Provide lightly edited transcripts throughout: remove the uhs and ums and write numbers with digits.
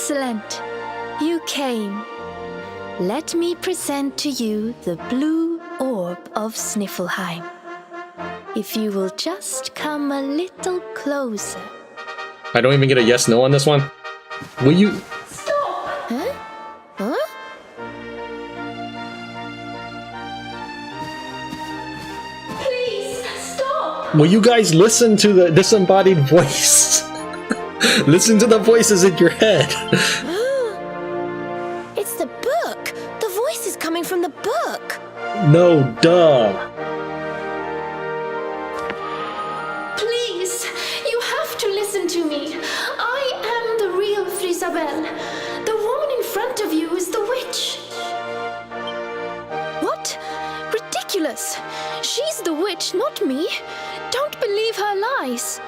Excellent. You came. Let me present to you the Blue Orb of Sniflheim. If you will just come a little closer. I don't even get a yes/no on this one. Will you? Stop! Huh? Huh? Please, stop! Will you guys listen to the disembodied voice? Listen to the voices in your head. It's the book! The voice is coming from the book! No, duh. Please, you have to listen to me. I am the real Frysabel. The woman in front of you is the witch. What? Ridiculous! She's the witch, not me. Don't believe her lies.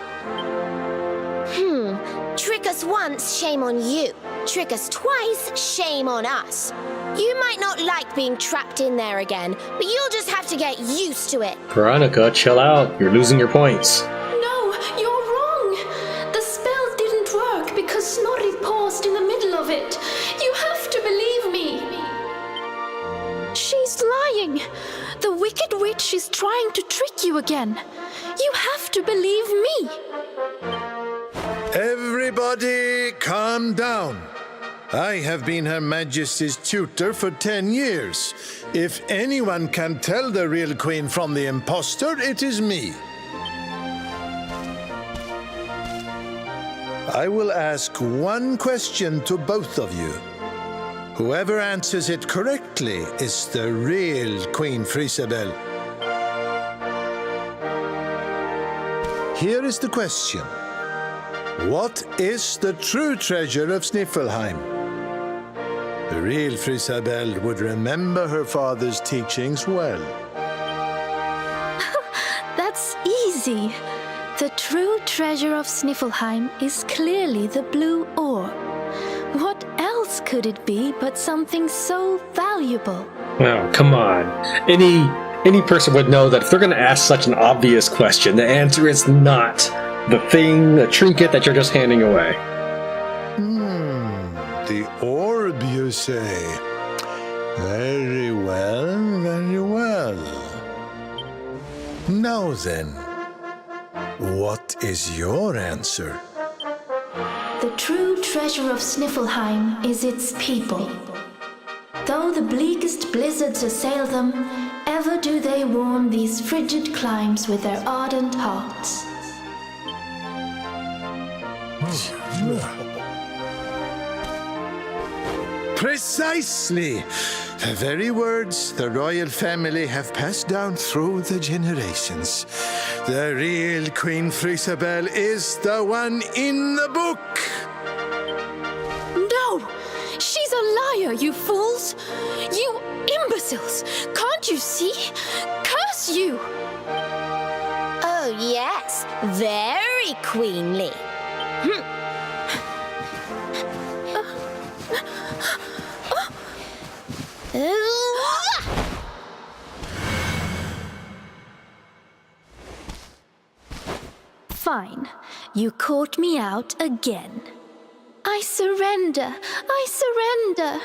Trick us once, shame on you. Trick us twice, shame on us. You might not like being trapped in there again, but you'll just have to get used to it. Veronica, chill out. You're losing your points. No, you're wrong. The spell didn't work because Snorri paused in the middle of it. You have to believe me. She's lying. The wicked witch is trying to trick you again. You have to believe me. Everybody, calm down. I have been Her Majesty's tutor for 10 years. If anyone can tell the real queen from the impostor, it is me. I will ask one question to both of you. Whoever answers it correctly is the real Queen Frysabel. Here is the question. What is the true treasure of Sniflheim? The real Frysabel would remember her father's teachings well. That's easy. The true treasure of Sniflheim is clearly the Blue Orb. What else could it be but something so valuable? Oh, come on. Any person would know that if they're going to ask such an obvious question, the answer is not the thing, the trinket that you're just handing away. The orb, you say? Very well, very well. Now then, what is your answer? The true treasure of Sniflheim is its people. Though the bleakest blizzards assail them, ever do they warm these frigid climes with their ardent hearts. Precisely! The very words the royal family have passed down through the generations. The real Queen Frysabel is the one in the book! No! She's a liar, you fools! You imbeciles! Can't you see? Curse you! Oh yes, very queenly. Fine. You caught me out again. I surrender. I surrender.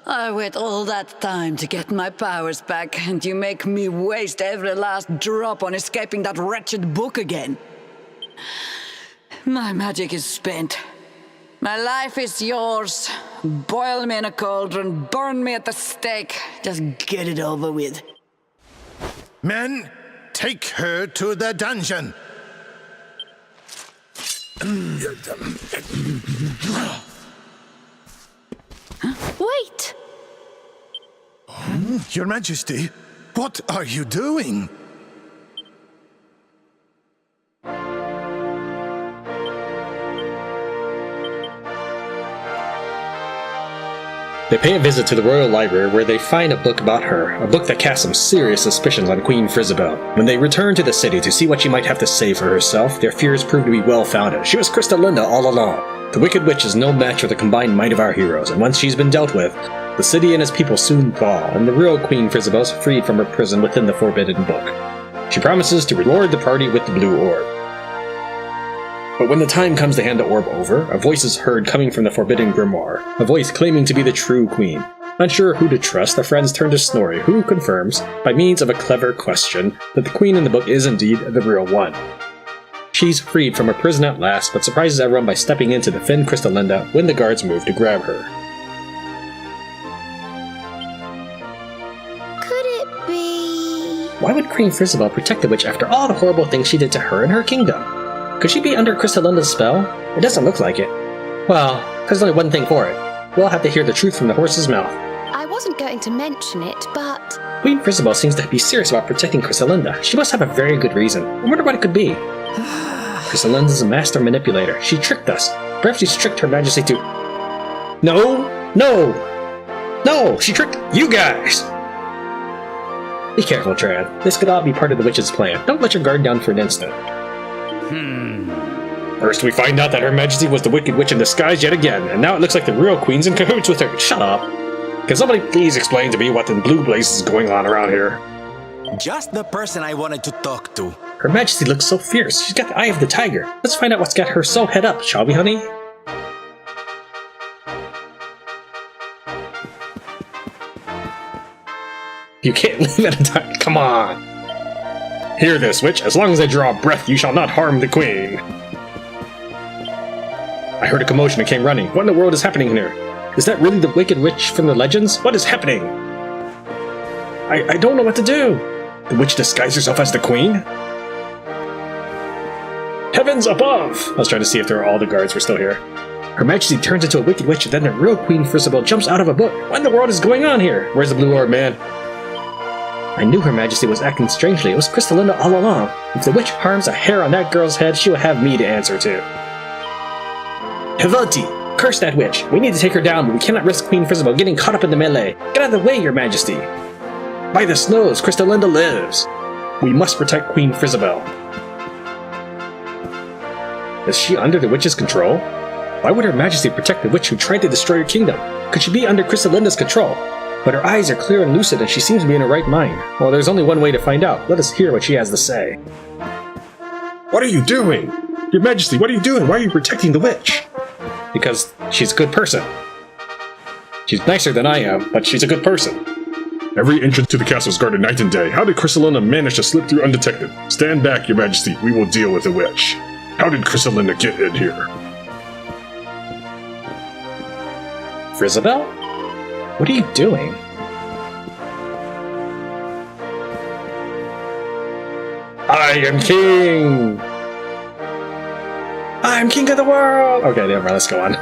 I wait all that time to get my powers back, and you make me waste every last drop on escaping that wretched book again. My magic is spent. My life is yours. Boil me in a cauldron, burn me at the stake. Just get it over with. Men, take her to the dungeon! Wait! Your Majesty, what are you doing? They pay a visit to the royal library where they find a book about her, a book that casts some serious suspicions on Queen Frysabel. When they return to the city to see what she might have to say for herself, their fears prove to be well-founded. She was Krystalinda all along. The Wicked Witch is no match for the combined might of our heroes, and once she's been dealt with, the city and its people soon thaw, and the real Queen Frysabel is freed from her prison within the Forbidden Book. She promises to reward the party with the Blue Orb. But when the time comes to hand the orb over, a voice is heard coming from the Forbidden Grimoire, a voice claiming to be the true queen. Unsure who to trust, the friends turn to Snorri, who confirms, by means of a clever question, that the queen in the book is indeed the real one. She's freed from her prison at last, but surprises everyone by stepping into the thin Krystalinda when the guards move to grab her. Could it be... Why would Queen Frysabel protect the witch after all the horrible things she did to her and her kingdom? Could she be under Krystalinda's spell? It doesn't look like it. Well, there's only one thing for it. We'll have to hear the truth from the horse's mouth. I wasn't going to mention it, but... Queen Frysabel seems to be serious about protecting Krystalinda. She must have a very good reason. I wonder what it could be. Krystalinda's a master manipulator. She tricked us. Perhaps she's tricked Her Majesty to... No! She tricked you guys! Be careful, Tran. This could all be part of the witch's plan. Don't let your guard down for an instant. First we find out that Her Majesty was the Wicked Witch in disguise yet again, and now it looks like the real queen's in cahoots with her. Shut up! Can somebody please explain to me what in blue blaze is going on around here? Just the person I wanted to talk to. Her Majesty looks so fierce. She's got the eye of the tiger. Let's find out what's got her so head up, shall we, honey? You can't leave at a time. Come on! Hear this, witch. As long as I draw a breath, you shall not harm the queen. I heard a commotion and came running. What in the world is happening here? Is that really the Wicked Witch from the legends? What is happening? I don't know what to do. The witch disguised herself as the queen? Heavens above! I was trying to see if all the guards were still here. Her Majesty turns into a Wicked Witch and then the real Queen Frysabel jumps out of a book. What in the world is going on here? Where's the Blue Orb, man? I knew Her Majesty was acting strangely. It was Krystalinda all along. If the witch harms a hair on that girl's head, she will have me to answer to. Havelti! Curse that witch! We need to take her down, but we cannot risk Queen Frysabel getting caught up in the melee. Get out of the way, Your Majesty! By the snows, Krystalinda lives! We must protect Queen Frysabel. Is she under the witch's control? Why would Her Majesty protect the witch who tried to destroy her kingdom? Could she be under Krystalinda's control? But her eyes are clear and lucid and she seems to be in her right mind. Well, there's only one way to find out. Let us hear what she has to say. What are you doing? Your Majesty, what are you doing? Why are you protecting the witch? Because she's a good person. She's nicer than I am, but she's a good person. Every entrance to the castle is guarded night and day. How did Krystalinda manage to slip through undetected? Stand back, Your Majesty. We will deal with the witch. How did Krystalinda get in here? Frysabel? What are you doing? I am king! I'm king of the world! Okay, never mind, let's go on.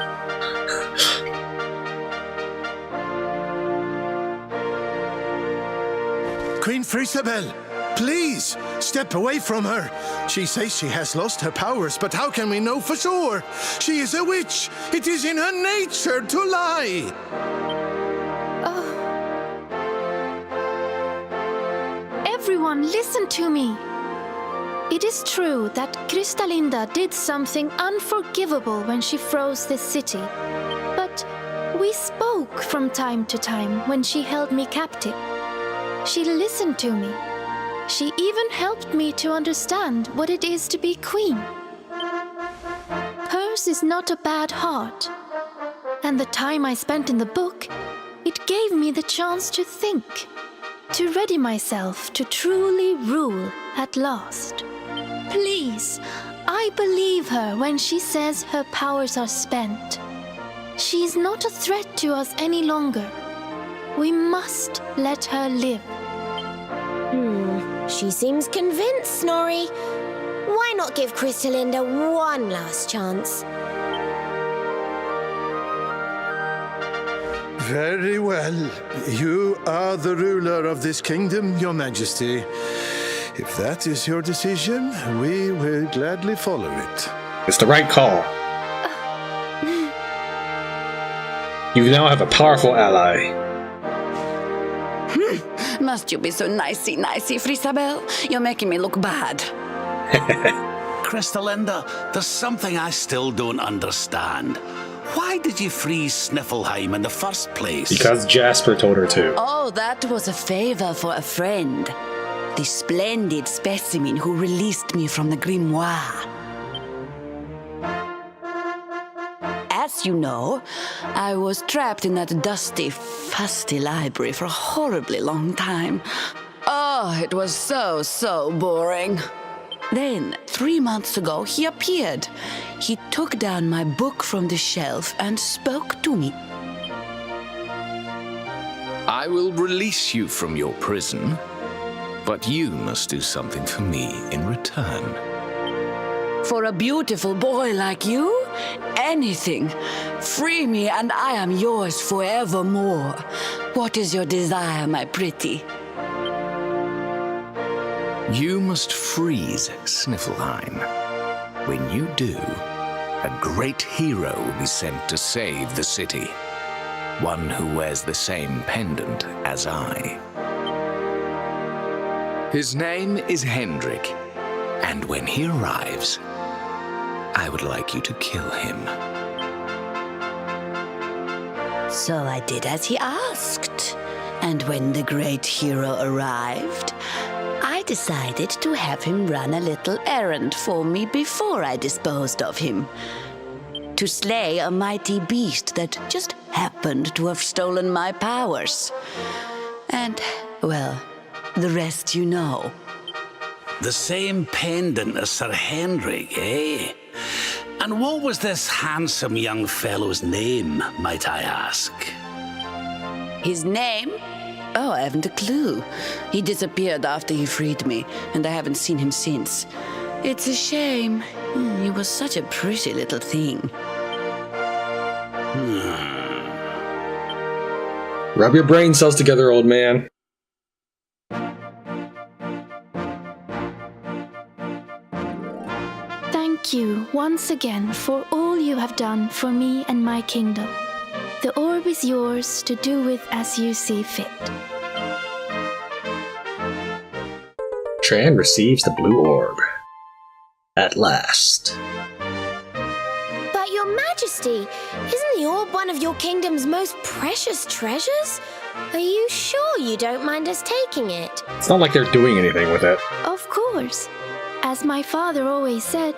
Queen Frysabel, please, step away from her. She says she has lost her powers, but how can we know for sure? She is a witch. It is in her nature to lie. Everyone, listen to me. It is true that Krystalinda did something unforgivable when she froze this city. But we spoke from time to time when she held me captive. She listened to me. She even helped me to understand what it is to be queen. Hers is not a bad heart. And the time I spent in the book, it gave me the chance to think, to ready myself to truly rule at last. Please, I believe her when she says her powers are spent. She is not a threat to us any longer. We must let her live. She seems convinced, Snorri. Why not give Krystalinda one last chance? Very well. You are the ruler of this kingdom, Your Majesty. If that is your decision, we will gladly follow it. It's the right call. You now have a powerful ally. Must you be so nicey, Frysabel? You're making me look bad. Krystalinda, there's something I still don't understand. Why did you freeze Sniflheim in the first place? Because Jasper told her to. Oh, that was a favor for a friend. The splendid specimen who released me from the grimoire. As you know, I was trapped in that dusty, fusty library for a horribly long time. Oh, it was so boring. Then, 3 months ago, he appeared. He took down my book from the shelf and spoke to me. I will release you from your prison, but you must do something for me in return. For a beautiful boy like you, anything. Free me and I am yours forevermore. What is your desire, my pretty? You must freeze Sniflheim. When you do, a great hero will be sent to save the city. One who wears the same pendant as I. His name is Hendrik, and when he arrives, I would like you to kill him. So I did as he asked. And when the great hero arrived, I decided to have him run a little errand for me before I disposed of him. To slay a mighty beast that just happened to have stolen my powers. And, well, the rest you know. The same pendant as Sir Hendrik, eh? And what was this handsome young fellow's name, might I ask? His name? Oh, I haven't a clue. He disappeared after he freed me, and I haven't seen him since. It's a shame. He was such a pretty little thing. Rub your brain cells together, old man. Thank you once again for all you have done for me and my kingdom. The orb is yours to do with as you see fit. Tran receives the Blue Orb. At last. But your majesty, isn't the orb one of your kingdom's most precious treasures? Are you sure you don't mind us taking it? It's not like they're doing anything with it. Of course. As my father always said,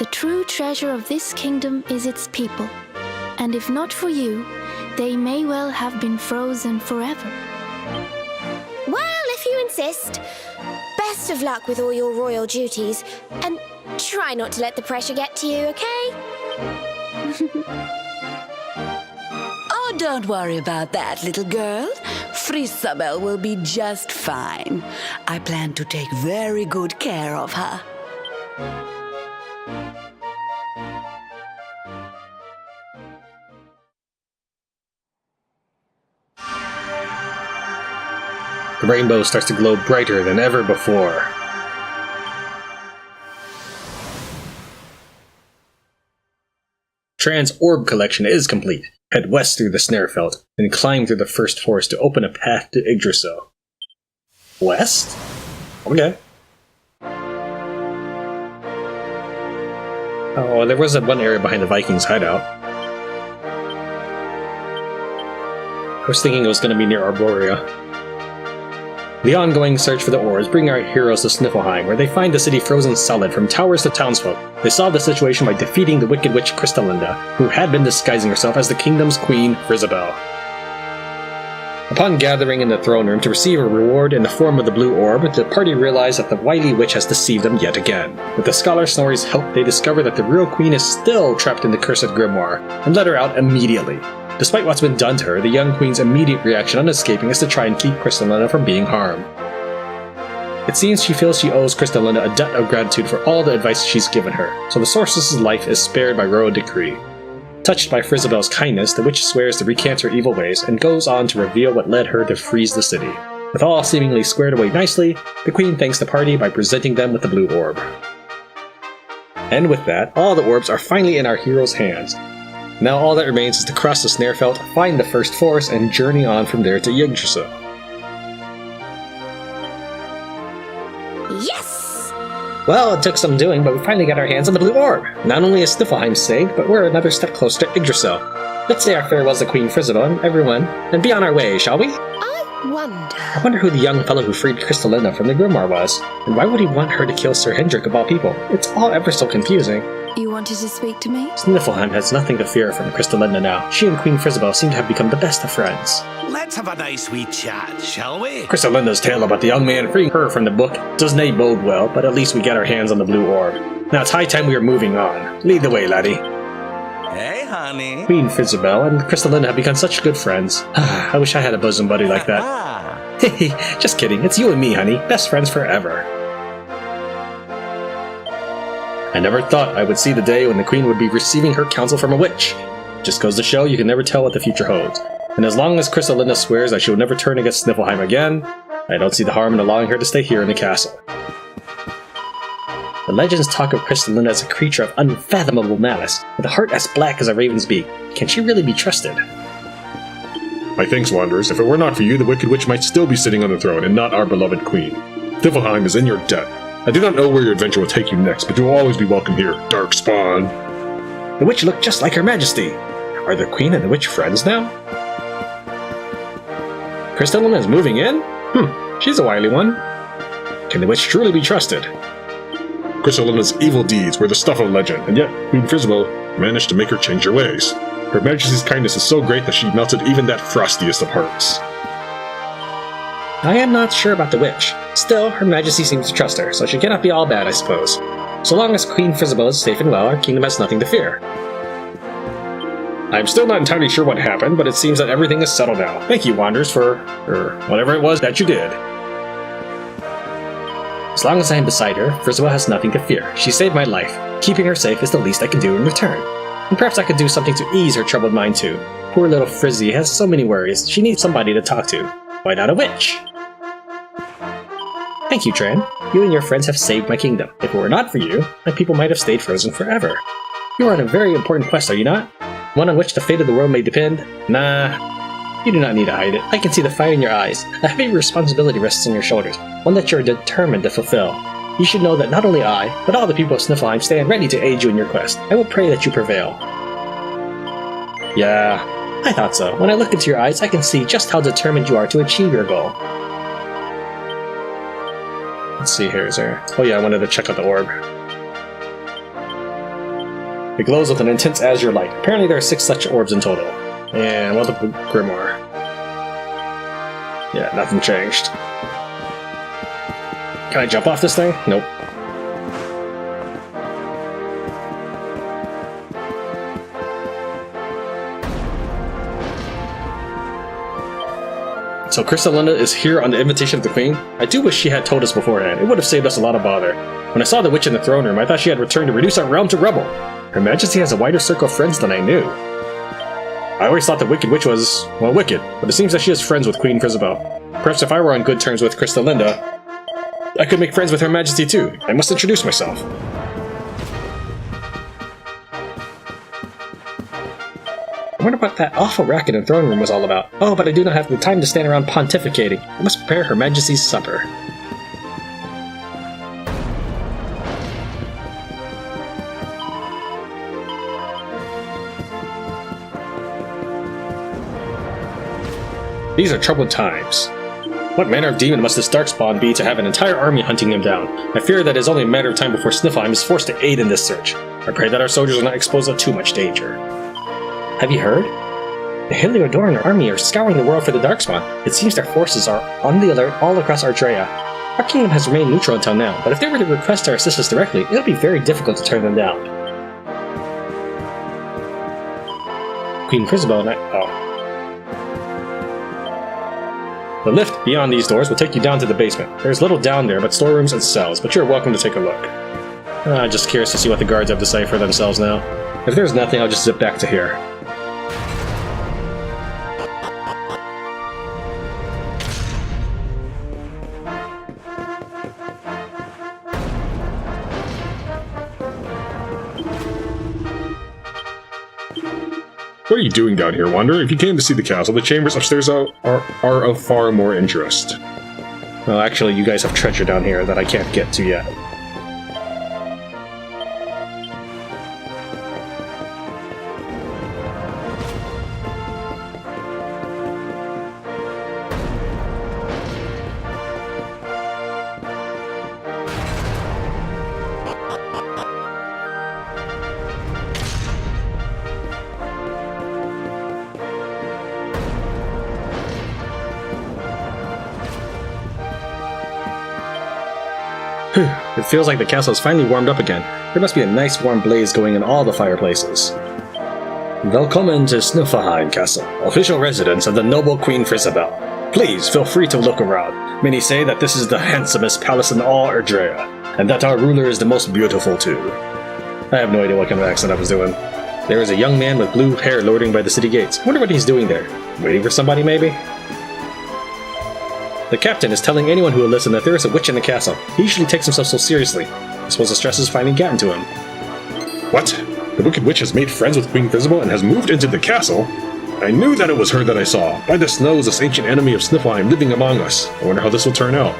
the true treasure of this kingdom is its people. And if not for you, they may well have been frozen forever. Well, if you insist. Best of luck with all your royal duties, and try not to let the pressure get to you, okay? Oh, don't worry about that, little girl. Frysabel will be just fine. I plan to take very good care of her. The rainbow starts to glow brighter than ever before. Tran's orb collection is complete. Head west through the Snarefelt, and climb through the first forest to open a path to Yggdrasil. West? Okay. Oh, there was that one area behind the Vikings' hideout. I was thinking it was going to be near Arborea. The ongoing search for the Orbs bring our heroes to Sniflheim, where they find the city frozen solid from towers to townsfolk. They solve the situation by defeating the wicked witch Krystalinda, who had been disguising herself as the kingdom's queen, Frysabel. Upon gathering in the throne room to receive a reward in the form of the Blue Orb, the party realize that the wily witch has deceived them yet again. With the scholar Snorri's help, they discover that the real queen is still trapped in the cursed grimoire, and let her out immediately. Despite what's been done to her, the young queen's immediate reaction on escaping is to try and keep Krystalinda from being harmed. It seems she feels she owes Krystalinda a debt of gratitude for all the advice she's given her, so the sorceress's life is spared by royal decree. Touched by Frysabel's kindness, the witch swears to recant her evil ways and goes on to reveal what led her to freeze the city. With all seemingly squared away nicely, the queen thanks the party by presenting them with the Blue Orb. And with that, all the orbs are finally in our heroes' hands. Now all that remains is to cross the Snarefelt, find the first forest, and journey on from there to Yggdrasil. Yes! Well, it took some doing, but we finally got our hands on the Blue Orb. Not only is Sniflheim saved, but we're another step closer to Yggdrasil. Let's say our farewells to Queen Frysabel and everyone, and be on our way, shall we? I wonder who the young fellow who freed Krystalinda from the grimoire was, and why would he want her to kill Sir Hendrik of all people? It's all ever so confusing. You wanted to speak to me? Sniflheim has nothing to fear from Krystalinda now. She and Queen Frysabel seem to have become the best of friends. Let's have a nice wee chat, shall we? Krystalinda's tale about the young man freeing her from the book does not bode well, but at least we got our hands on the Blue Orb. Now it's high time we are moving on. Lead the way, laddie. Hey, honey. Queen Frysabel and Krystalinda have become such good friends. I wish I had a bosom buddy like that. Hey, just kidding. It's you and me, honey. Best friends forever. I never thought I would see the day when the Queen would be receiving her counsel from a witch. Just goes to show you can never tell what the future holds. And as long as Krystalinda swears that she will never turn against Sniflheim again, I don't see the harm in allowing her to stay here in the castle. The legends talk of Krystalinda as a creature of unfathomable malice, with a heart as black as a raven's beak. Can she really be trusted? My thanks, Wanderers. If it were not for you, the Wicked Witch might still be sitting on the throne, and not our beloved Queen. Sniflheim is in your debt. I do not know where your adventure will take you next, but you will always be welcome here, Darkspawn. The witch looked just like Her Majesty. Are the Queen and the witch friends now? Krystalinda is moving in? She's a wily one. Can the witch truly be trusted? Krystalinda's evil deeds were the stuff of legend, and yet Queen Frysabel managed to make her change her ways. Her Majesty's kindness is so great that she melted even that frostiest of hearts. I am not sure about the witch. Still, Her Majesty seems to trust her, so she cannot be all bad, I suppose. So long as Queen Frysabel is safe and well, our kingdom has nothing to fear. I'm still not entirely sure what happened, but it seems that everything is settled now. Thank you, Wanderers, for whatever it was that you did. As long as I am beside her, Frysabel has nothing to fear. She saved my life. Keeping her safe is the least I can do in return. And perhaps I could do something to ease her troubled mind too. Poor little Frizzy has so many worries. She needs somebody to talk to. Why not a witch? Thank you, Tran. You and your friends have saved my kingdom. If it were not for you, my people might have stayed frozen forever. You are on a very important quest, are you not? One on which the fate of the world may depend? Nah. You do not need to hide it. I can see the fire in your eyes. A heavy responsibility rests on your shoulders, one that you are determined to fulfill. You should know that not only I, but all the people of Sniflheim stand ready to aid you in your quest. I will pray that you prevail. Yeah, I thought so. When I look into your eyes, I can see just how determined you are to achieve your goal. Let's see here, is there... Oh yeah, I wanted to check out the orb. It glows with an intense azure light. Apparently there are 6 such orbs in total. And what the grimoire? Yeah, nothing changed. Can I jump off this thing? Nope. So Krystalinda is here on the invitation of the Queen? I do wish she had told us beforehand. It would have saved us a lot of bother. When I saw the witch in the throne room, I thought she had returned to reduce our realm to rubble. Her Majesty has a wider circle of friends than I knew. I always thought the Wicked Witch was, well, wicked, but it seems that she is friends with Queen Frysabel. Perhaps if I were on good terms with Krystalinda, I could make friends with Her Majesty too. I must introduce myself. I wonder what that awful racket in the throne room was all about. Oh, but I do not have the time to stand around pontificating. I must prepare Her Majesty's supper. These are troubled times. What manner of demon must this Darkspawn be to have an entire army hunting him down? I fear that it is only a matter of time before Sniflheim is forced to aid in this search. I pray that our soldiers are not exposed to too much danger. Have you heard? The Heliodor army are scouring the world for the Darkspawn. It seems their forces are on the alert all across Artrea. Our kingdom has remained neutral until now, but if they were to request our assistance directly, it would be very difficult to turn them down. Queen Frysabel and I... Oh. The lift beyond these doors will take you down to the basement. There's little down there but storerooms and cells, but you're welcome to take a look. Just curious to see what the guards have to say for themselves now. If there's nothing, I'll just zip back to here. What are you doing down here, Wanderer? If you came to see the castle, the chambers upstairs are of far more interest. Well, actually, you guys have treasure down here that I can't get to yet. It feels like the castle is finally warmed up again. There must be a nice warm blaze going in all the fireplaces. Welcome to Sniflheim Castle, official residence of the noble Queen Frysabel. Please feel free to look around. Many say that this is the handsomest palace in all Erdrea, and that our ruler is the most beautiful too. I have no idea what kind of accent I was doing. There is a young man with blue hair loitering by the city gates. I wonder what he's doing there. Waiting for somebody, maybe? The captain is telling anyone who will listen that there is a witch in the castle. He usually takes himself so seriously. I suppose the stress has finally gotten to him. What? The Wicked Witch has made friends with Queen Frysabel and has moved into the castle? I knew that it was her that I saw. By the snows, this ancient enemy of Sniflheim living among us. I wonder how this will turn out.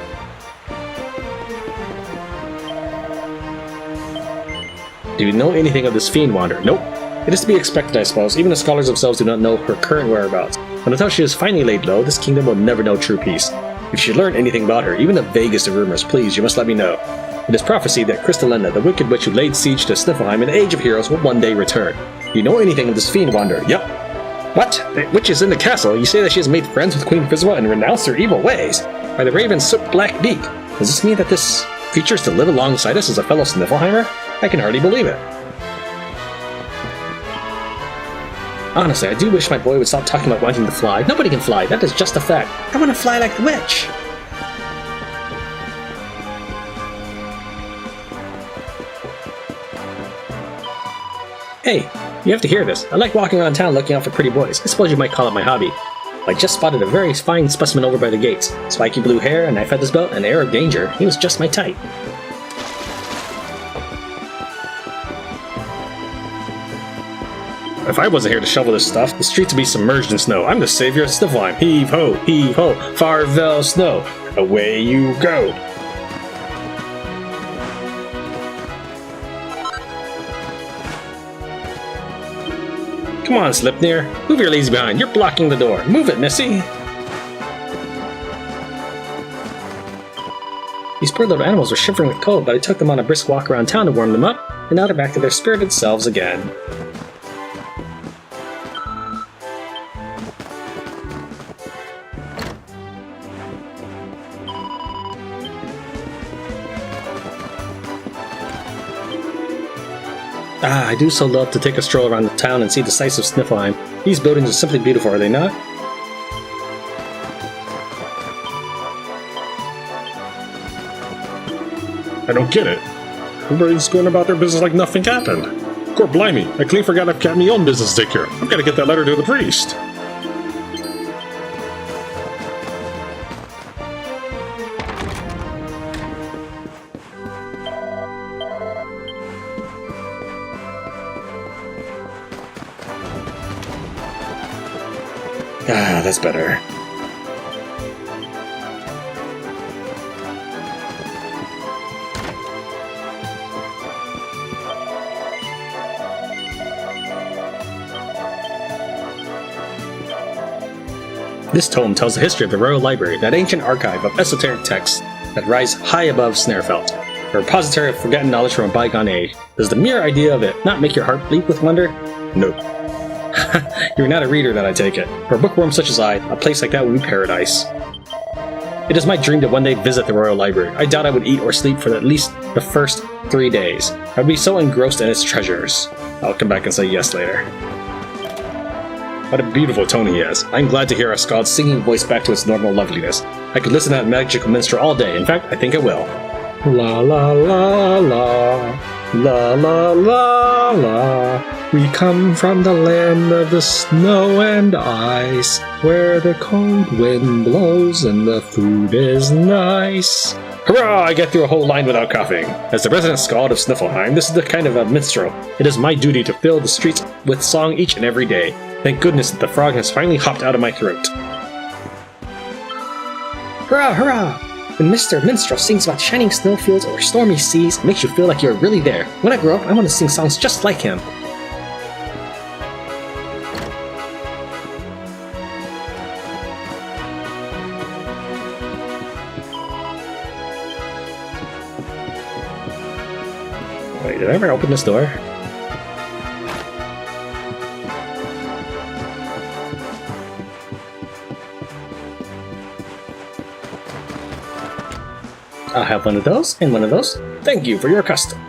Do you know anything of this fiend Wanderer? Nope. It is to be expected, I suppose. Even the scholars themselves do not know her current whereabouts. And until she is finally laid low, this kingdom will never know true peace. If you learn anything about her, even the vaguest of rumors, please, you must let me know. It is prophesied that Krystalinda, the wicked witch who laid siege to Sniflheim in the Age of Heroes, will one day return. Do you know anything of this fiend Wanderer? Yep. What? The witch is in the castle? You say that she has made friends with Queen Frysabel and renounced her evil ways? By the raven's soot-black beak. Does this mean that this creature is to live alongside us as a fellow Sniflheimer? I can hardly believe it. Honestly, I do wish my boy would stop talking about wanting to fly. Nobody can fly, that is just a fact. I want to fly like the witch! Hey, you have to hear this. I like walking around town looking out for pretty boys. I suppose you might call it my hobby. I just spotted a very fine specimen over by the gates. Spiky blue hair, a knife at his belt, and an air of danger. He was just my type. If I wasn't here to shovel this stuff, the streets would be submerged in snow. I'm the savior of Sniflheim. Heave ho, farvel snow. Away you go. Come on, Slipnir. Move your lazy behind. You're blocking the door. Move it, Missy. These poor little animals were shivering with cold, but I took them on a brisk walk around town to warm them up, and now they're back to their spirited selves again. Ah, I do so love to take a stroll around the town and see the sights of Sniflheim. These buildings are simply beautiful, are they not? I don't get it. Everybody's going about their business like nothing happened. Gore blimey, I clean forgot I've got my own business to take care of. I've got to get that letter to the priest. Ah, that's better. This tome tells the history of the Royal Library, that ancient archive of esoteric texts that rise high above Snarfelt, a repository of forgotten knowledge from a bygone age. Does the mere idea of it not make your heart leap with wonder? Nope. You're not a reader, then I take it. For a bookworm such as I, a place like that would be paradise. It is my dream to one day visit the Royal Library. I doubt I would eat or sleep for at least the first 3 days. I would be so engrossed in its treasures. I'll come back and say yes later. What a beautiful tone he has. I'm glad to hear our Scald's singing voice back to its normal loveliness. I could listen to that magical minstrel all day. In fact, I think I will. La la la la, la la la la. We come from the land of the snow and ice, where the cold wind blows and the food is nice. Hurrah! I get through a whole line without coughing. As the resident Scald of Sniflheim, this is the kind of a minstrel. It is my duty to fill the streets with song each and every day. Thank goodness that the frog has finally hopped out of my throat. Hurrah, hurrah! When Mr. Minstrel sings about shining snowfields or stormy seas, it makes you feel like you're really there. When I grow up, I want to sing songs just like him. Wait, did I ever open this door? I'll have one of those and one of those. Thank you for your custom.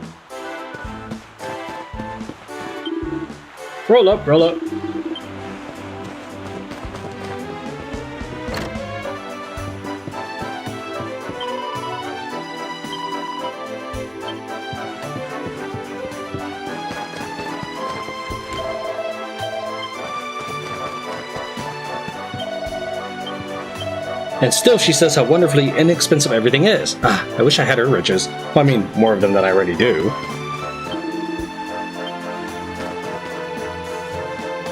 Roll up, roll up. And still she says how wonderfully inexpensive everything is. Ah, I wish I had her riches. Well, I mean, more of them than I already do.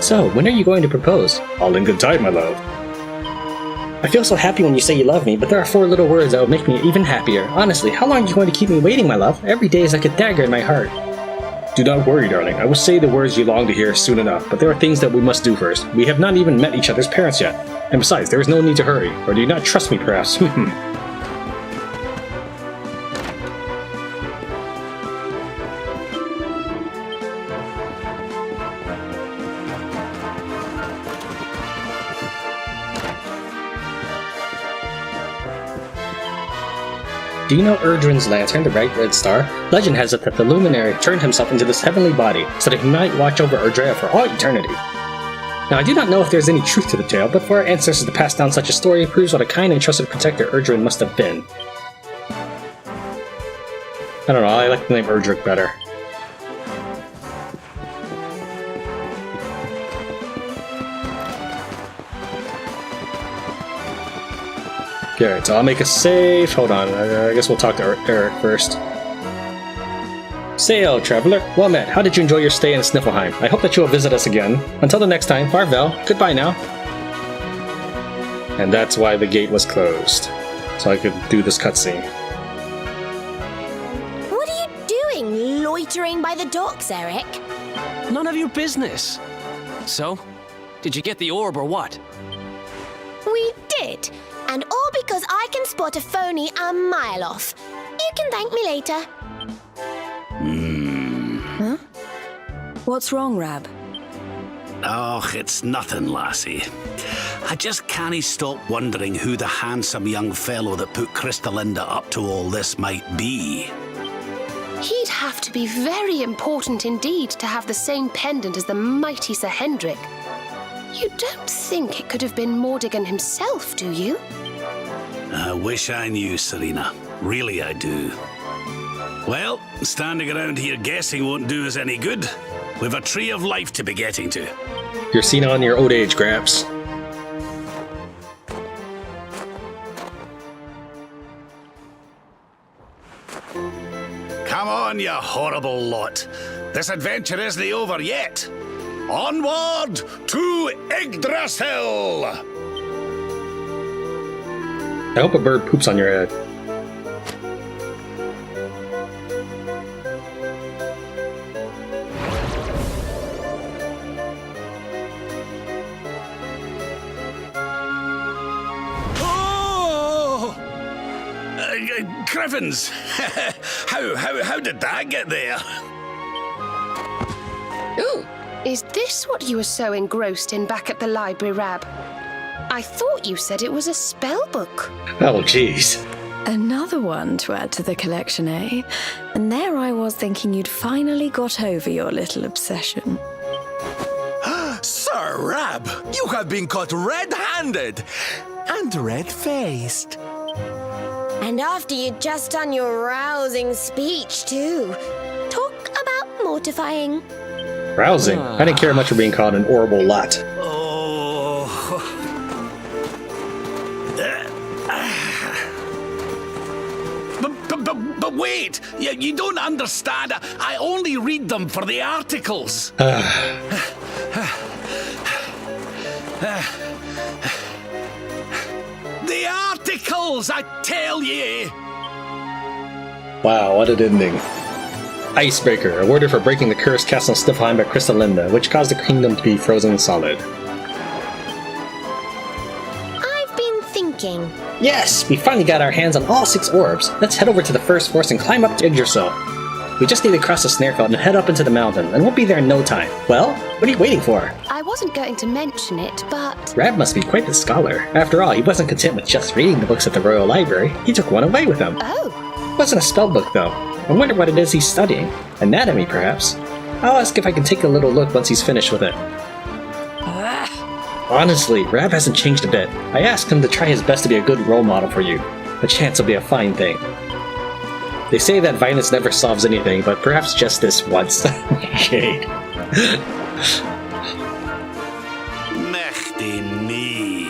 So, when are you going to propose? All in good time, my love. I feel so happy when you say you love me, but there are 4 little words that would make me even happier. Honestly, how long are you going to keep me waiting, my love? Every day is like a dagger in my heart. Do not worry, darling. I will say the words you long to hear soon enough, but there are things that we must do first. We have not even met each other's parents yet. And besides, there is no need to hurry. Or do you not trust me, perhaps? Do you know Erdrin's lantern, the bright red star? Legend has it that the luminary turned himself into this heavenly body so that he might watch over Erdrea for all eternity. Now, I do not know if there's any truth to the tale, but for our ancestors to pass down such a story proves what a kind and trusted protector Erdrin must have been. I don't know, I like the name Erdrick better. Alright, so I'll make a save. Hold on, I guess we'll talk to Eric first. Sail, traveler. Well met. How did you enjoy your stay in Sniflheim? I hope that you will visit us again. Until the next time, farewell. Goodbye now. And that's why the gate was closed. So I could do this cutscene. What are you doing, loitering by the docks, Eric? None of your business. So, did you get the orb or what? We did. And all because I can spot a phony a mile off. You can thank me later. Huh? What's wrong, Rab? Oh, it's nothing, lassie. I just can't stop wondering who the handsome young fellow that put Krystalinda up to all this might be. He'd have to be very important indeed to have the same pendant as the mighty Sir Hendrik. You don't think it could have been Mordigan himself, do you? I wish I knew, Serena. Really, I do. Well, standing around here guessing won't do us any good. We've a tree of life to be getting to. You're seen on your old age, Gramps. Come on, you horrible lot. This adventure isn't over yet. Onward to Yggdrasil! I hope a bird poops on your head. Oh! Griffins! How did that get there? Ooh, is this what you were so engrossed in back at the library, Rab? I thought you said it was a spell book. Oh, jeez. Another one to add to the collection, eh? And there I was thinking you'd finally got over your little obsession. Sir Rab, you have been caught red-handed and red-faced. And after you'd just done your rousing speech, too. Talk about mortifying. Rousing. I didn't care much for being called an horrible lot. But wait! You don't understand. I only read them for the articles. devils, I tell ye! Wow, what an ending. Icebreaker, awarded for breaking the cursed castle Sniflheim by Krystalinda, which caused the kingdom to be frozen solid. I've been thinking. Yes, we finally got our hands on all 6 orbs. Let's head over to the first force and climb up to Yggdrasil. We just need to cross the Snarefeld and head up into the mountain, and we'll be there in no time. Well, what are you waiting for? I wasn't going to mention it, but... Rab must be quite the scholar. After all, he wasn't content with just reading the books at the Royal Library. He took one away with him. Oh. It wasn't a spell book, though. I wonder what it is he's studying. Anatomy, perhaps. I'll ask if I can take a little look once he's finished with it. Honestly, Rab hasn't changed a bit. I asked him to try his best to be a good role model for you. The chance will be a fine thing. They say that violence never solves anything, but perhaps just this once. Okay. Mächtig me.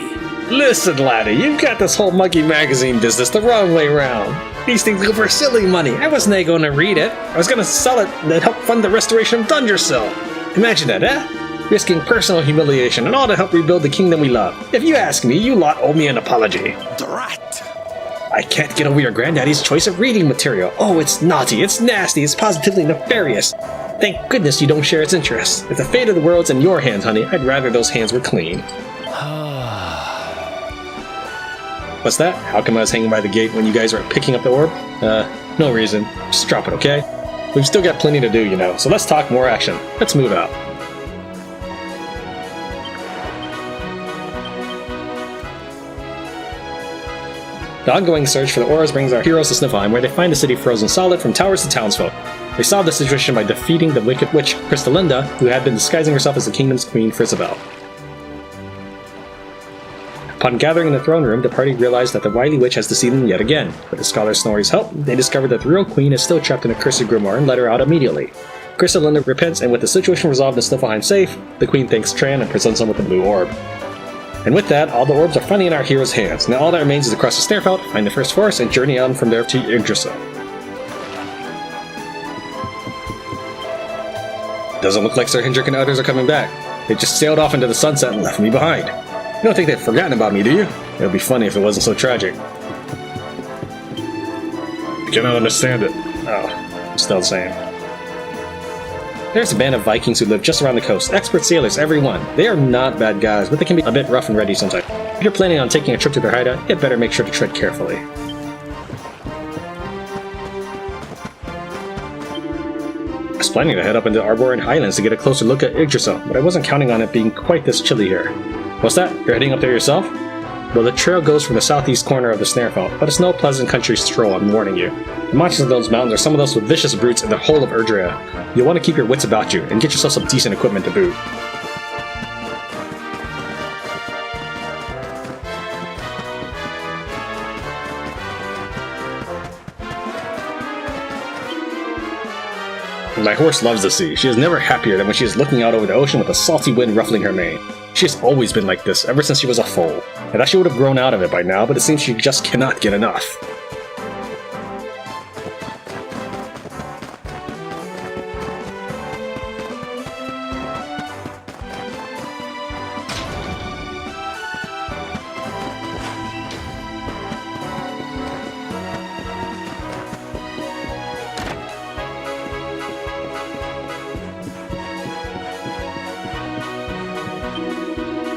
Listen, laddie, you've got this whole monkey magazine business the wrong way around. These things go for silly money. I wasn't going to read it. I was going to sell it to help fund the restoration of Dungersill. Imagine that, eh? Risking personal humiliation and all to help rebuild the kingdom we love. If you ask me, you lot owe me an apology. Drat! I can't get over your granddaddy's choice of reading material. Oh, it's naughty, it's nasty, it's positively nefarious. Thank goodness you don't share its interests. If the fate of the world's in your hands, honey, I'd rather those hands were clean. What's that? How come I was hanging by the gate when you guys were picking up the orb? No reason. Just drop it, okay? We've still got plenty to do, you know, so let's talk more action. Let's move out. The ongoing search for the Orbs brings our heroes to Sniflheim, where they find the city frozen solid from towers to townsfolk. They solve the situation by defeating the wicked witch Krystalinda, who had been disguising herself as the kingdom's queen Frysabel. Upon gathering in the throne room, the party realized that the wily witch has deceived them yet again. With the scholar Snorri's help, they discovered that the real queen is still trapped in a cursed grimoire and let her out immediately. Krystalinda repents, and with the situation resolved and Sniflheim safe, the queen thanks Tran and presents him with the Blue Orb. And with that, all the orbs are finally in our heroes' hands. Now all that remains is to cross the Snarefeld, find the first forest, and journey on from there to Yggdrasil. Doesn't look like Sir Hendrik and others are coming back. They just sailed off into the sunset and left me behind. You don't think they've forgotten about me, do you? It would be funny if it wasn't so tragic. I cannot understand it. Oh, still the same. There's a band of Vikings who live just around the coast. Expert sailors, every one. They are not bad guys, but they can be a bit rough and ready sometimes. If you're planning on taking a trip to their hideout, you'd better make sure to tread carefully. I was planning to head up into the Arborean Highlands to get a closer look at Yggdrasil, but I wasn't counting on it being quite this chilly here. What's that? You're heading up there yourself? Well, the trail goes from the southeast corner of the Snarefeld, but it's no pleasant country stroll, I'm warning you. The monsters of those mountains are some of those with vicious brutes in the whole of Erdrea. You'll want to keep your wits about you, and get yourself some decent equipment to boot. My horse loves the sea. She is never happier than when she is looking out over the ocean with a salty wind ruffling her mane. She has always been like this, ever since she was a foal. I thought she would have grown out of it by now, but it seems she just cannot get enough.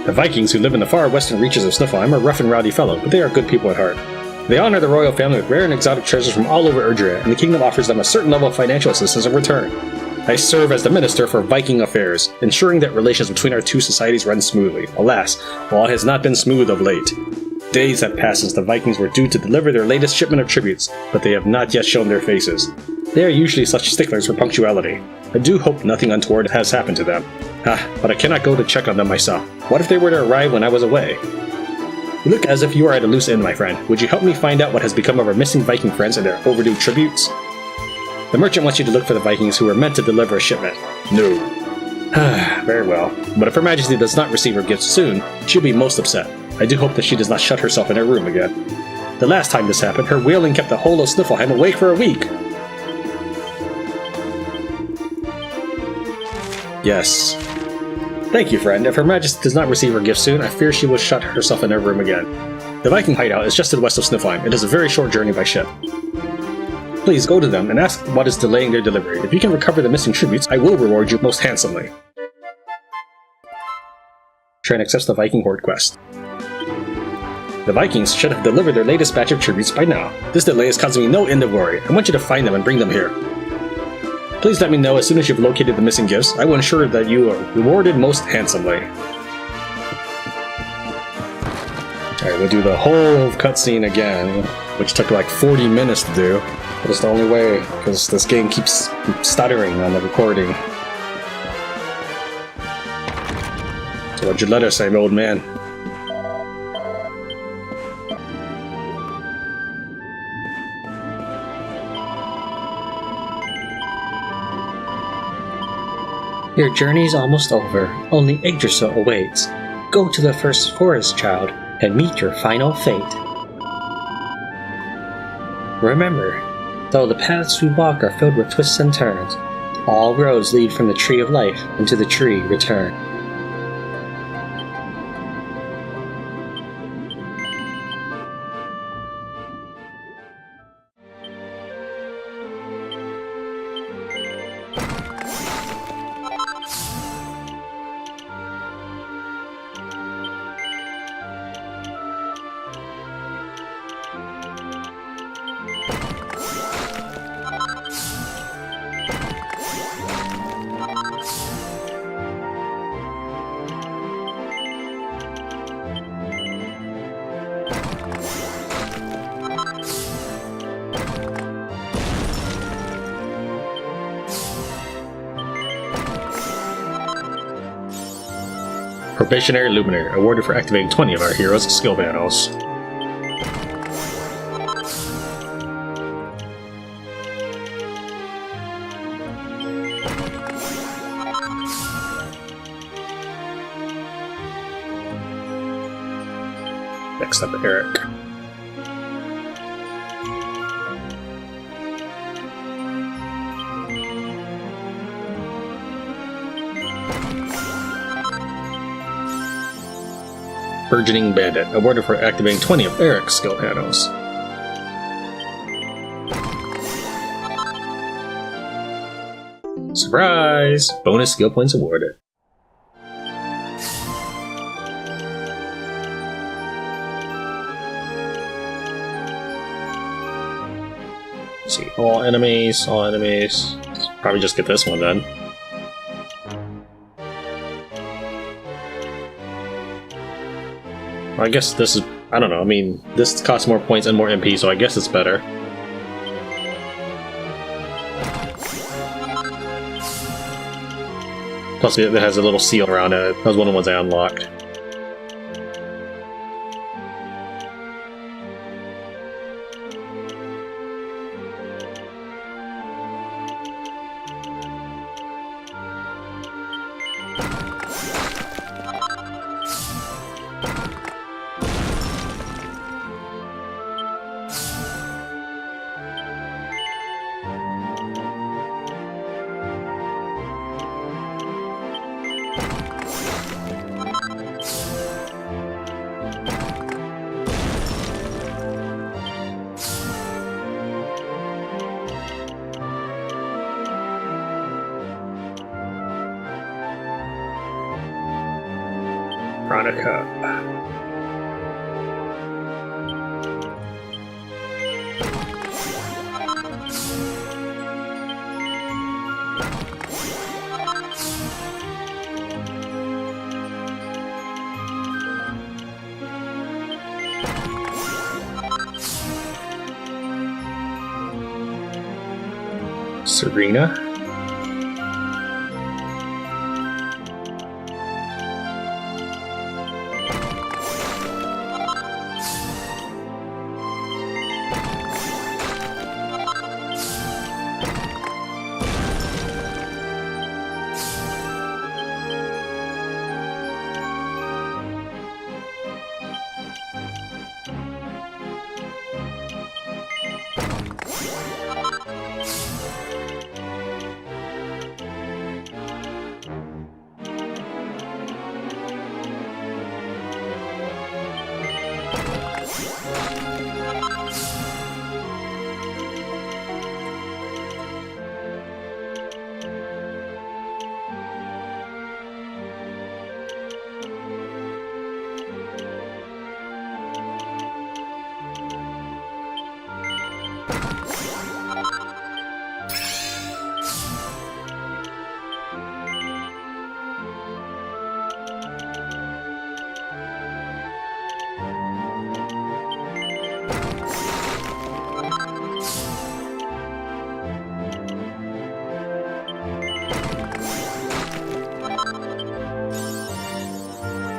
The Vikings who live in the far western reaches of Sniflheim are rough and rowdy fellows, but they are good people at heart. They honor the royal family with rare and exotic treasures from all over Erdrea, and the kingdom offers them a certain level of financial assistance in return. I serve as the Minister for Viking Affairs, ensuring that relations between our two societies run smoothly. Alas, all has not been smooth of late. Days have passed since the Vikings were due to deliver their latest shipment of tributes, but they have not yet shown their faces. They are usually such sticklers for punctuality. I do hope nothing untoward has happened to them. But I cannot go to check on them myself. What if they were to arrive when I was away? You look as if you are at a loose end, my friend. Would you help me find out what has become of our missing Viking friends and their overdue tributes? The merchant wants you to look for the Vikings who were meant to deliver a shipment. No. Very well. But if Her Majesty does not receive her gifts soon, she'll be most upset. I do hope that she does not shut herself in her room again. The last time this happened, her wailing kept the whole of Sniflheim awake for a week. Yes. Thank you, friend. If Her Majesty does not receive her gift soon, I fear she will shut herself in her room again. The Viking hideout is just to the west of Sniflheim. It is a very short journey by ship. Please go to them and ask what is delaying their delivery. If you can recover the missing tributes, I will reward you most handsomely. Tran accepts the Viking Horde quest. The Vikings should have delivered their latest batch of tributes by now. This delay is causing me no end of worry. I want you to find them and bring them here. Please let me know as soon as you've located the missing gifts. I will ensure that you are rewarded most handsomely. Alright, we'll do the whole cutscene again, which took like 40 minutes to do. But it's the only way, because this game keeps stuttering on the recording. So what'd your letter say, old man? Your journey's almost over. Only Yggdrasil awaits. Go to the first forest, child, and meet your final fate. Remember, though the paths we walk are filled with twists and turns, all roads lead from the Tree of Life, and to the Tree return. Probationary Luminary, awarded for activating 20 of our heroes' skill panels. Next up, Eric. Burgeoning Bandit, awarded for activating 20 of Eric's skill panels. Surprise! Bonus skill points awarded. Let's see, all enemies. Probably just get this one then. I guess this is, I don't know, I mean, this costs more points and more MP, so I guess it's better. Plus it has a little seal around it. That was one of the ones I unlocked. Veronica. Serena.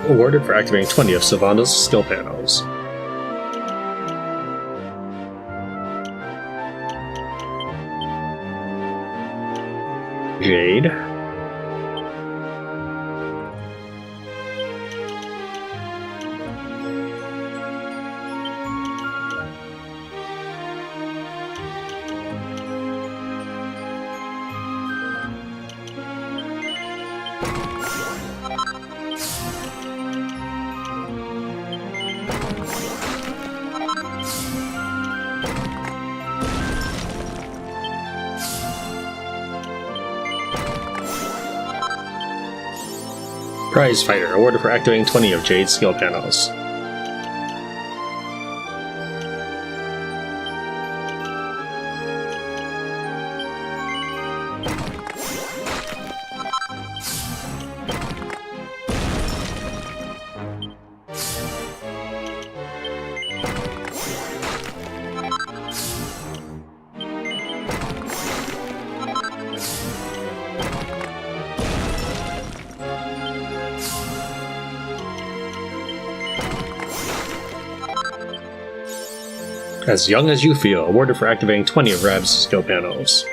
awarded for activating 20 of Sylvanda's skill panels. Jade. Prize Fighter, awarded for activating 20 of Jade's skill panels. As Young as You Feel, awarded for activating 20 of Rab's skill panels.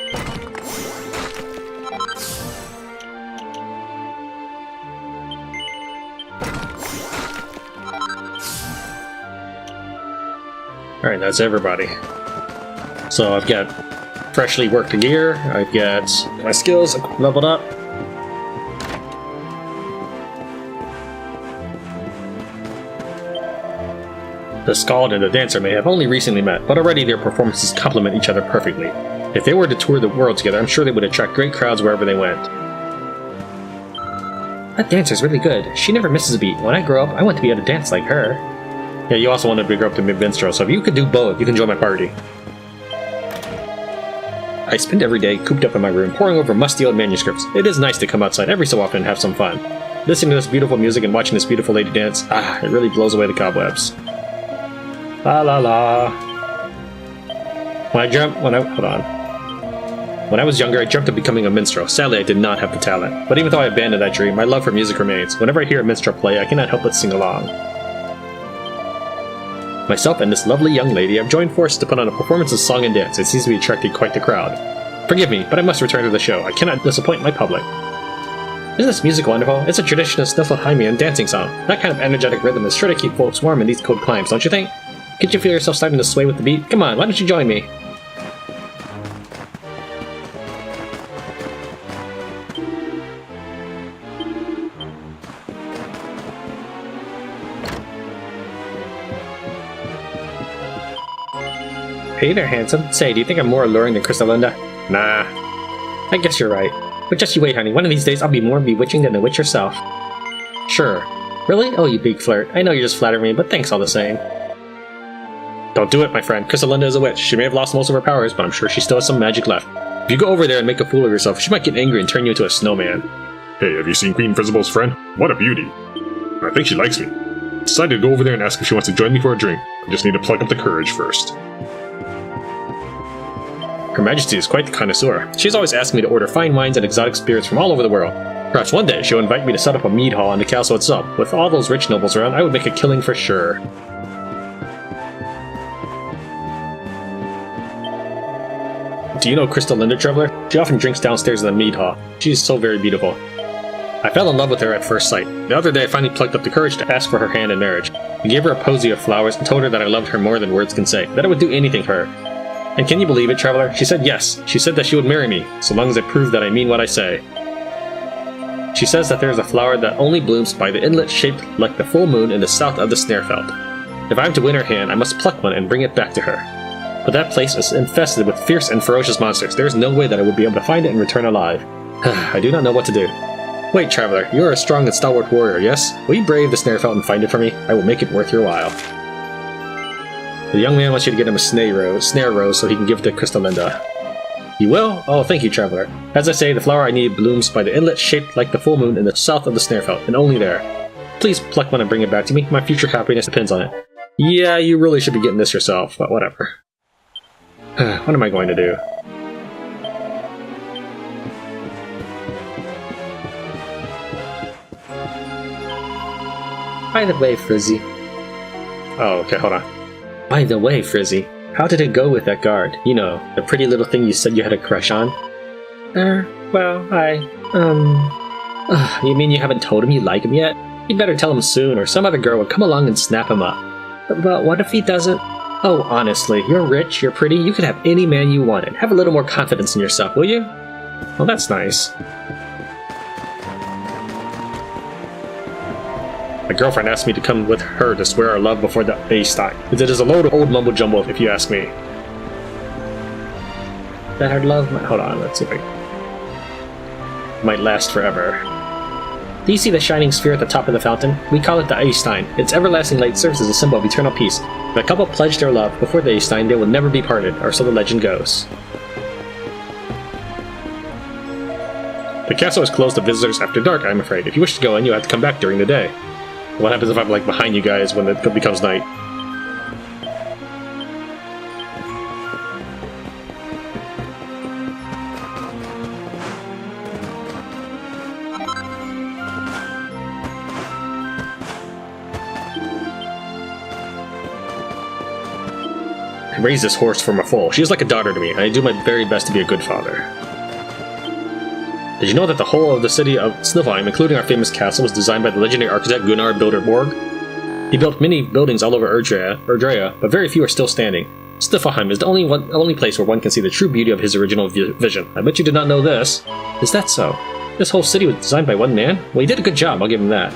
Alright, that's everybody. So I've got freshly worked gear, I've got my skills leveled up. The Skald and the Dancer may have only recently met, but already their performances complement each other perfectly. If they were to tour the world together, I'm sure they would attract great crowds wherever they went. That dancer's really good. She never misses a beat. When I grow up, I want to be able to dance like her. Yeah, you also want to grow up to be a minstrel, so if you could do both, you can join my party. I spend every day cooped up in my room, poring over musty old manuscripts. It is nice to come outside every so often and have some fun. Listening to this beautiful music and watching this beautiful lady dance, it really blows away the cobwebs. La la la. When I was younger, I dreamt of becoming a minstrel. Sadly, I did not have the talent. But even though I abandoned that dream, my love for music remains. Whenever I hear a minstrel play, I cannot help but sing along. Myself and this lovely young lady have joined forces to put on a performance of song and dance. It seems to be attracting quite the crowd. Forgive me, but I must return to the show. I cannot disappoint my public. Isn't this music wonderful? It's a traditional Sniflheimian dancing song. That kind of energetic rhythm is sure to keep folks warm in these cold climes, don't you think? Can't you feel yourself starting to sway with the beat? Come on, why don't you join me? Hey there, handsome. Say, do you think I'm more alluring than Krystalinda? Nah. I guess you're right. But just you wait, honey. One of these days, I'll be more bewitching than the witch herself. Sure. Really? Oh, you big flirt. I know you're just flattering me, but thanks all the same. Don't do it, my friend. Krystalinda is a witch. She may have lost most of her powers, but I'm sure she still has some magic left. If you go over there and make a fool of yourself, she might get angry and turn you into a snowman. Hey, have you seen Queen Frysabel's friend? What a beauty. I think she likes me. Decided to go over there and ask if she wants to join me for a drink. I just need to plug up the courage first. Her Majesty is quite the connoisseur. She's always asking me to order fine wines and exotic spirits from all over the world. Perhaps one day she'll invite me to set up a mead hall in the castle itself. With all those rich nobles around, I would make a killing for sure. Do you know Krystalinda, traveler? She often drinks downstairs in the mead hall. She is so very beautiful. I fell in love with her at first sight. The other day I finally plucked up the courage to ask for her hand in marriage. I gave her a posy of flowers and told her that I loved her more than words can say, that I would do anything for her. And can you believe it, traveler? She said yes. She said that she would marry me, so long as I prove that I mean what I say. She says that there is a flower that only blooms by the inlet shaped like the full moon in the south of the Snarefelt. If I am to win her hand, I must pluck one and bring it back to her. But that place is infested with fierce and ferocious monsters. There is no way that I would be able to find it and return alive. I do not know what to do. Wait, traveler, you are a strong and stalwart warrior, yes? Will you brave the Snarefelt and find it for me? I will make it worth your while. The young man wants you to get him a snare rose so he can give it to Krystalinda. You will? Oh, thank you, traveler. As I say, the flower I need blooms by the inlet shaped like the full moon in the south of the Snarefelt, and only there. Please pluck one and bring it back to me. My future happiness depends on it. Yeah, you really should be getting this yourself, but whatever. What am I going to do? By the way, Frizzy. Oh, okay, hold on. By the way, Frizzy, how did it go with that guard? You know, the pretty little thing you said you had a crush on? Well, you mean you haven't told him you like him yet? You better tell him soon, or some other girl will come along and snap him up. But what if he doesn't? Oh, honestly, you're rich, you're pretty, you could have any man you wanted. Have a little more confidence in yourself, will you? Well, that's nice. My girlfriend asked me to come with her to swear our love before the Eistine. It is a load of old mumbo-jumbo, if you ask me. That our love might... Hold on, let's see if I... might last forever. Do you see the shining sphere at the top of the fountain? We call it the Eistine. Its everlasting light serves as a symbol of eternal peace. If a couple pledge their love before the Eistine, they will never be parted, or so the legend goes. The castle is closed to visitors after dark, I'm afraid. If you wish to go in, you'll have to come back during the day. What happens if I'm, like, behind you guys when it becomes night? I raised this horse from a foal. She is like a daughter to me, and I do my very best to be a good father. Did you know that the whole of the city of Sniflheim, including our famous castle, was designed by the legendary architect Gunnar Bilderborg? He built many buildings all over Erdrea, but very few are still standing. Sniflheim is the only place where one can see the true beauty of his original vision. I bet you did not know this. Is that so? This whole city was designed by one man? Well, he did a good job, I'll give him that.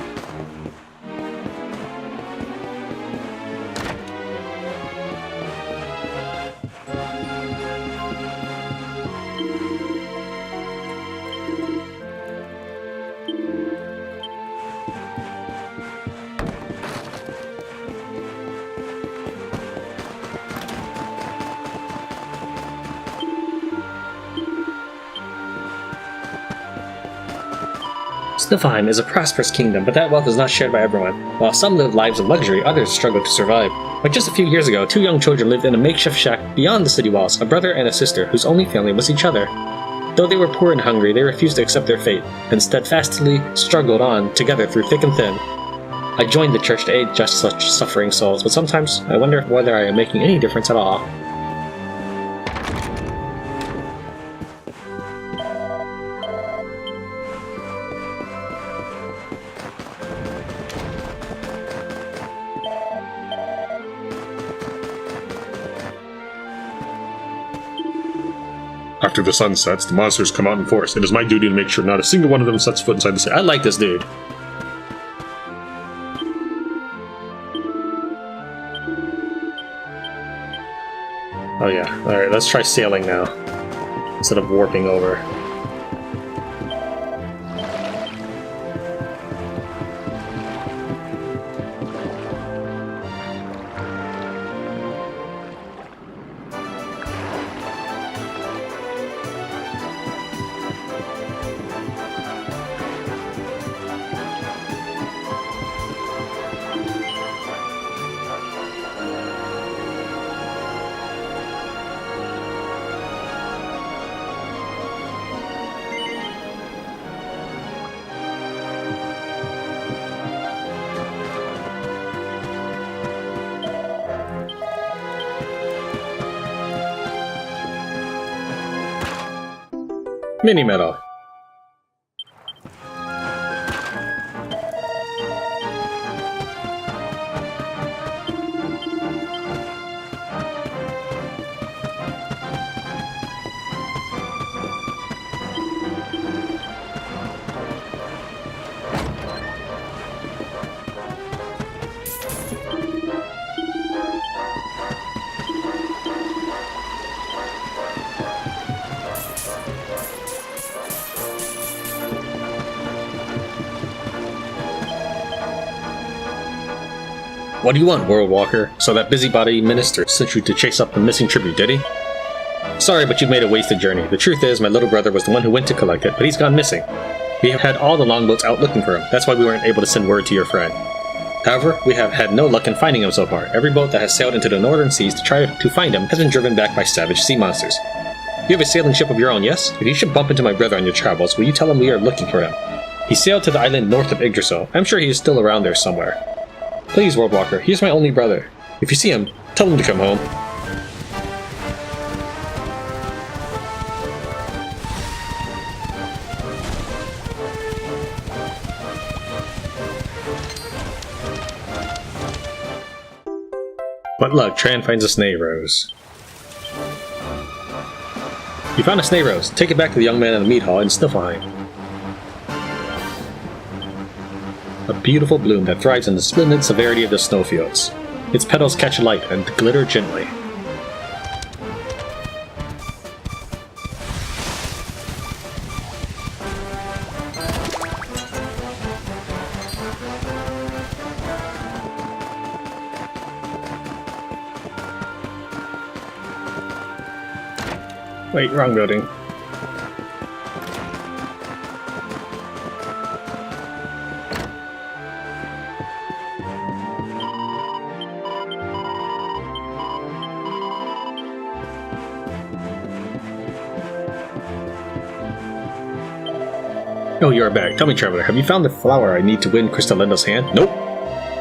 Sniflheim is a prosperous kingdom, but that wealth is not shared by everyone. While some live lives of luxury, others struggle to survive. But just a few years ago, 2 young children lived in a makeshift shack beyond the city walls, a brother and a sister whose only family was each other. Though they were poor and hungry, they refused to accept their fate, and steadfastly struggled on together through thick and thin. I joined the church to aid just such suffering souls, but sometimes I wonder whether I am making any difference at all. After the sun sets, the monsters come out in force. It is my duty to make sure not a single one of them sets foot inside the city. I like this dude. Oh yeah, alright, let's try sailing now, instead of warping over. Mini medal. What do you want, World Walker? So that busybody minister sent you to chase up the missing tribute, did he? Sorry, but you've made a wasted journey. The truth is, my little brother was the one who went to collect it, but he's gone missing. We have had all the longboats out looking for him. That's why we weren't able to send word to your friend. However, we have had no luck in finding him so far. Every boat that has sailed into the northern seas to try to find him has been driven back by savage sea monsters. You have a sailing ship of your own, yes? If you should bump into my brother on your travels, will you tell him we are looking for him? He sailed to the island north of Yggdrasil. I'm sure he is still around there somewhere. Please, World Walker, he's my only brother. If you see him, tell him to come home. What luck, Tran finds a snake rose. You found a snake rose. Take it back to the young man in the meat hall in Sniflheim. A beautiful bloom that thrives in the splendid severity of the snowfields. Its petals catch light and glitter gently. Wait, wrong building. Oh, you are back. Tell me, Traveler, have you found the flower I need to win Krystalinda's hand? Nope.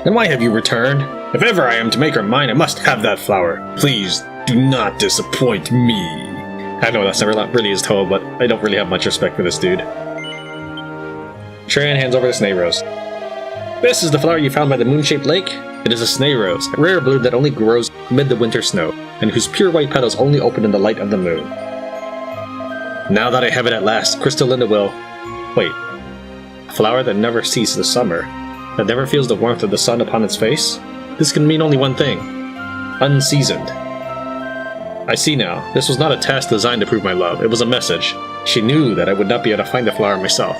Then why have you returned? If ever I am to make her mine, I must have that flower. Please, do not disappoint me. I know that's never really his told, but I don't really have much respect for this dude. Tran hands over the snake rose. This is the flower you found by the moon-shaped lake? It is a snake rose, a rare bloom that only grows amid the winter snow, and whose pure white petals only open in the light of the moon. Now that I have it at last, Krystalinda will... Wait. A flower that never sees the summer, that never feels the warmth of the sun upon its face? This can mean only one thing. Unseasoned. I see now. This was not a task designed to prove my love. It was a message. She knew that I would not be able to find the flower myself.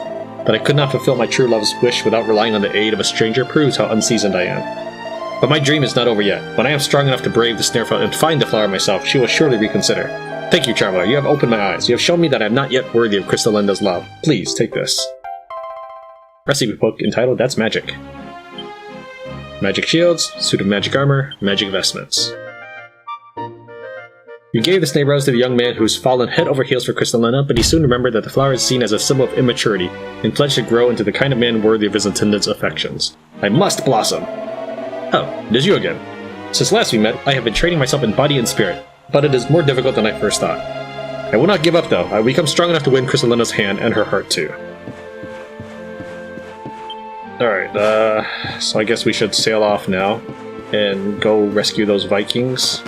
That I could not fulfill my true love's wish without relying on the aid of a stranger proves how unseasoned I am. But my dream is not over yet. When I am strong enough to brave the Snarefell and find the flower myself, she will surely reconsider. Thank you, Traveler. You have opened my eyes. You have shown me that I am not yet worthy of Krystalinda's love. Please, take this. Recipe book entitled That's Magic. Magic shields, suit of magic armor, magic vestments. You gave the snake rose to the young man who's fallen head over heels for Krystalinda, but he soon remembered that the flower is seen as a symbol of immaturity, and pledged to grow into the kind of man worthy of his attendant's affections. I must blossom! Oh, it is you again. Since last we met, I have been training myself in body and spirit, but it is more difficult than I first thought. I will not give up though. I will become strong enough to win Krystalinda's hand and her heart too. Alright, so I guess we should sail off now and go rescue those Vikings.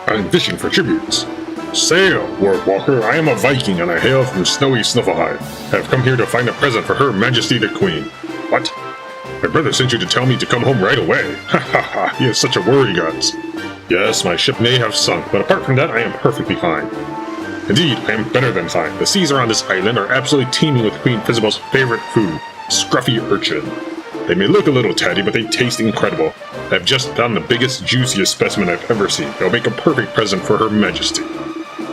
I'm fishing for tributes. Sail, World Walker. I am a Viking and I hail from snowy Sniflheim. I have come here to find a present for Her Majesty the Queen. What? My brother sent you to tell me to come home right away. Ha ha ha, he is such a worrygods. Yes, my ship may have sunk, but apart from that, I am perfectly fine. Indeed, I am better than fine. The seas around this island are absolutely teeming with Queen Frysabel's favorite food, scruffy urchin. They may look a little tatty, but they taste incredible. I have just found the biggest, juiciest specimen I've ever seen. It'll make a perfect present for Her Majesty.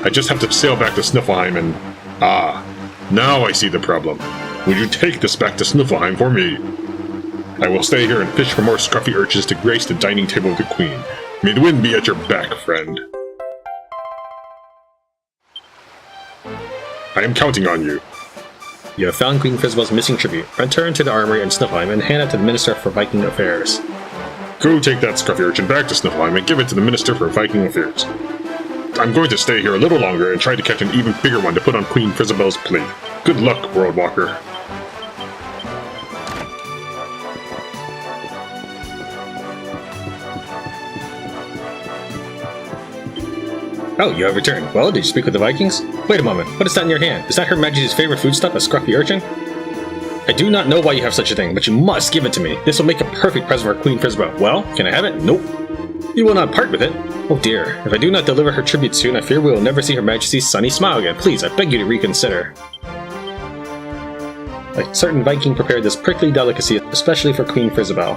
I just have to sail back to Sniflheim and... Ah, now I see the problem. Would you take this back to Sniflheim for me? I will stay here and fish for more scruffy urchins to grace the dining table of the Queen. May the wind be at your back, friend. I am counting on you. You have found Queen Frysabel's missing tribute. Return to the armory in Sniflheim and hand it to the Minister for Viking Affairs. Go take that scruffy urchin back to Sniflheim and give it to the Minister for Viking Affairs. I'm going to stay here a little longer and try to catch an even bigger one to put on Queen Frysabel's plate. Good luck, World Walker. Oh, you have returned. Well, did you speak with the Vikings? Wait a moment, what is that in your hand? Is that Her Majesty's favorite foodstuff, a scruffy urchin? I do not know why you have such a thing, but you must give it to me. This will make a perfect present for Queen Frysabel. Well, can I have it? Nope. You will not part with it. Oh dear, if I do not deliver her tribute soon, I fear we will never see Her Majesty's sunny smile again. Please, I beg you to reconsider. A certain Viking prepared this prickly delicacy especially for Queen Frysabel.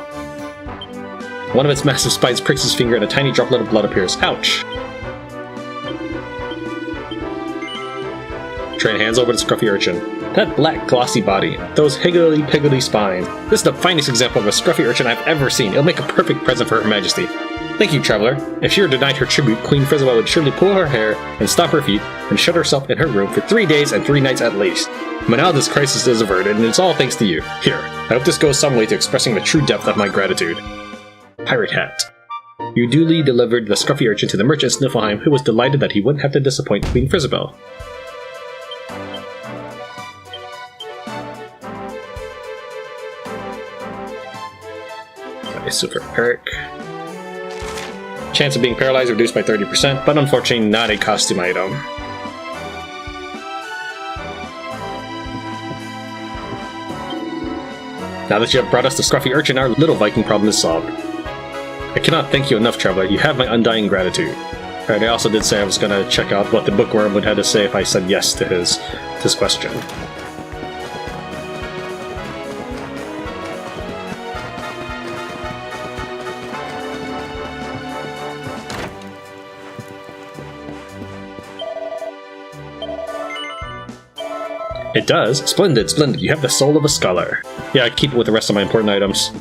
One of its massive spines pricks his finger and a tiny droplet of blood appears. Ouch! Tran hands over the scruffy urchin. That black glossy body, those higgledy-piggledy spines. This is the finest example of a scruffy urchin I've ever seen. It'll make a perfect present for Her Majesty. Thank you, traveler. If she were denied her tribute, Queen Frysabel would surely pull her hair and stomp her feet and shut herself in her room for 3 days and 3 nights at least. But now this crisis is averted, and it's all thanks to you. Here, I hope this goes some way to expressing the true depth of my gratitude. Pirate hat. You duly delivered the scruffy urchin to the merchant Sniflheim, who was delighted that he wouldn't have to disappoint Queen Frysabel. Super Eric. Chance of being paralyzed reduced by 30%, but unfortunately not a costume item. Now that you have brought us the scruffy urchin, our little Viking problem is solved. I cannot thank you enough, traveler. You have my undying gratitude. Alright, I also did say I was gonna check out what the bookworm would have to say if I said yes to his question. It does. Splendid, splendid. You have the soul of a scholar. Yeah, I keep it with the rest of my important items.